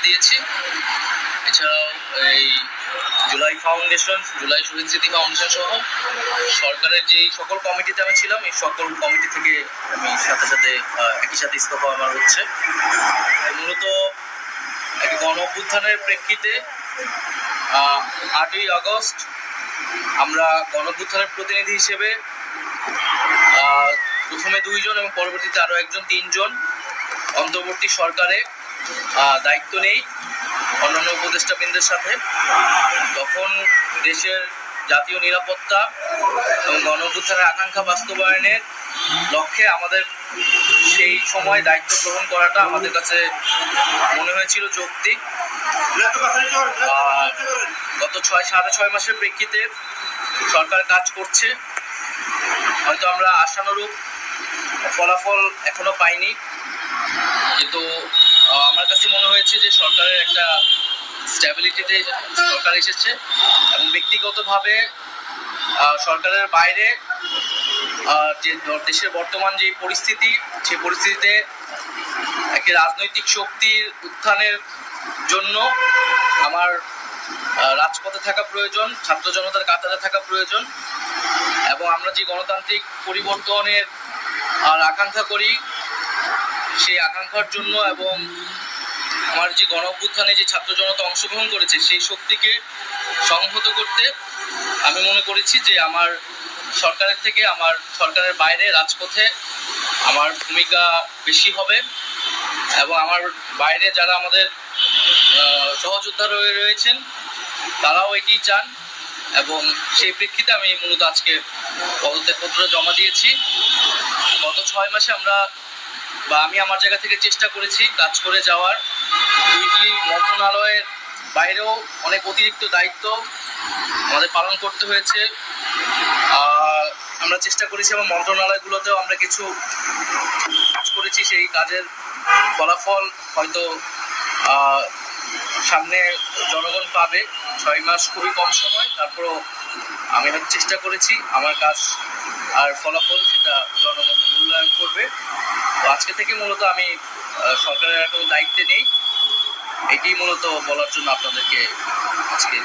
দিয়েছি। এছাড়াও এই জুলাই ফাউন্ডেশন, জুলাই শহীদ স্মৃতি ফাউন্ডেশন সহ সরকারের যে সকল কমিটিতে আমি ছিলাম, এই সকল কমিটি থেকে আমি সাথে একই সাথে ইস্তফা আমার হচ্ছে। মূলত এক গণ অভ্যুত্থানের প্রেক্ষিতে 8ই আগস্ট আমরা গণ অভ্যুত্থানের প্রতিনিধি হিসেবে প্রথমে 2 জন এবং পরবর্তীতে আরও একজন 3 জন অন্তর্বর্তী সরকারে দায়িত্ব নেই অন্যান্য উপদেষ্টাবৃন্দের সাথে। তখন দেশের জাতীয় নিরাপত্তা এবং গণ অভ্যুত্থানের আকাঙ্ক্ষা বাস্তবায়নের লক্ষ্যে আমাদের সেই সময় দায়িত্ব গ্রহণ করাটা আমাদের কাছে মনে হয়েছিল যৌক্তিক। গত 6.5 মাসের প্রেক্ষিতে সরকার কাজ করছে, হয়তো আমরা আশানুরূপ ফলাফল এখনো পাইনি, কিন্তু আমার কাছে মনে হয়েছে যে সরকারের একটা স্ট্যাবিলিটিতে সরকার এসেছে এবং ব্যক্তিগতভাবে সরকারের বাইরে যে দেশের বর্তমান যে পরিস্থিতি, সেই পরিস্থিতিতে একটি রাজনৈতিক শক্তির উত্থানের জন্য আমার রাজপথে থাকা প্রয়োজন, ছাত্র জনতার কাতারে থাকা প্রয়োজন এবং আমরা যে গণতান্ত্রিক পরিবর্তনের আকাঙ্ক্ষা করি সেই আকাঙ্ক্ষার জন্য এবং আমার যে গণ অভ্যুত্থানে যে ছাত্র জনতা অংশগ্রহণ করেছে সেই শক্তিকে সংহত করতে আমি মনে করেছি যে আমার সরকারের থেকে আমার সরকারের বাইরে রাজপথে আমার ভূমিকা বেশি হবে এবং আমার বাইরে যারা আমাদের সহযোদ্ধা রয়েছেন তারাও এটি চান এবং সেই প্রেক্ষিতে আমি মূলত আজকে পদত্যাগপত্র জমা দিয়েছি। গত 6 মাসে আমি আমার জায়গা থেকে চেষ্টা করেছি কাজ করে যাওয়ার। 2টি মন্ত্রণালয়ের বাইরেও অনেক অতিরিক্ত দায়িত্ব আমাদের পালন করতে হয়েছে। আমরা চেষ্টা করেছি এবং মন্ত্রণালয়গুলোতেও আমরা কিছু কাজ করেছি, সেই কাজের ফলাফল হয়তো সামনে জনগণ পাবে। 6 মাস খুবই কম সময়, তারপরও আমি হয়তো চেষ্টা করেছি আমার কাজ আর ফলাফল সেটা জনগণ মূল্যায়ন করবে। তো আজকে থেকে মূলত আমি সরকারের কোনো দায়িত্বে নেই, এটি মূলত বলার জন্য আপনাদেরকে আজকে